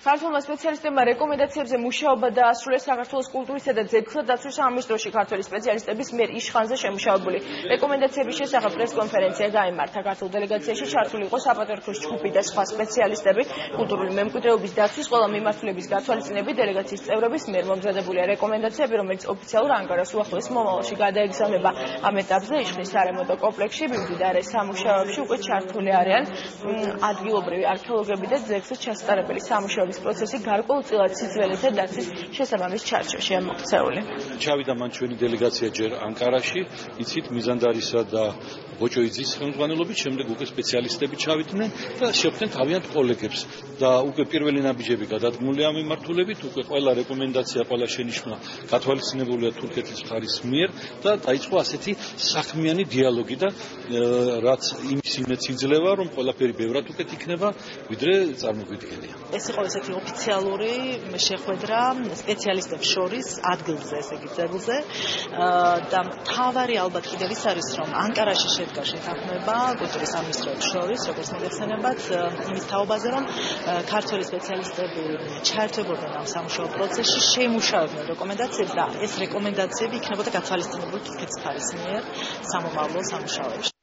ქართულმა სპეციალისტებმა რეკომენდაციებზე მუშაობა დაასრულეს საქართველოს კულტურისა და ძეგლთა დაცვის სამინისტროში ქართველი სპეციალისტების მიერ იშხანზე შემუშავებული რეკომენდაციების შესახებ პრესკონფერენცია გაიმართა. ქართულ დელეგაციაში ჩართული იყო საპატრიარქოს ჯგუფი და სხვა სპეციალისტები. კულტურული მემკვიდრეობის დაცვის ყველა მიმართულების გათვალისწინებით დელეგაციის წევრების მიერ მომზადებულია რეკომენდაციები, რომელიც ოფიციალურ ანგარაშს უახლოეს მომავალში გადაეგზავნება. ამ ეტაპზე იშხნის სარემონტო კომპლექსში მიმდინარე სამუშაოებში უკვე ჩართული არიან ადგილობრივი არქეოლოგები და ძეგლზე ჩასატარებელი სამუშაოების პროცესი გარკვეულწილად სიძველეთა დაცვის შესაბამის ჩარჩოში მოქცეული. ჩავიდა მან ჩვენი დელეგაცია ჯერ ანკარაში, იცით მიზანდარისა და ბოჭოიძის ხელმძღვანელობით, შემდეგ უკვე სპეციალისტები ჩავიდნენ და შეხვდნენ თავიანთ კოლეგებს და უკვე პირველი ნაბიჯები გადადგმულია ამ მიმართულებით, უკვე ყველა რეკომენდაცია, ყველა შენიშვნა გათვალისწინებულია თურქეთის მხარის მიერ და დაიწყო ასეთი საქმიანი დიალოგი და რაც იმის იმედს იძლევა, რომ ყველაფერი ბევრად უკეთ იქნება, ვიდრე წარმოგვიდგენია. ეს იყო ესეთი ოფიციალური შეხვედრა სპეციალისტებს შორის ადგილზე, ესე იგი ძეგლზე და მთავარი ალბათ კიდევ ის არის, რომ ანკარაში შედგა შეთანხმება კულტურის სამინისტროებს შორის, როგორც მოგეხსენებათ, იმის თაობაზე, რომ ქართველი სპეციალისტები ჩაერთვებოდნენ ამ სამუშაო პროცესში, შეიმუშავებდნენ რეკომენდაციებს და ეს რეკომენდაციები იქნებოდა გათვალისწინებული თურქეთის მხარის მიერ სამომავლო სამუშაოებში.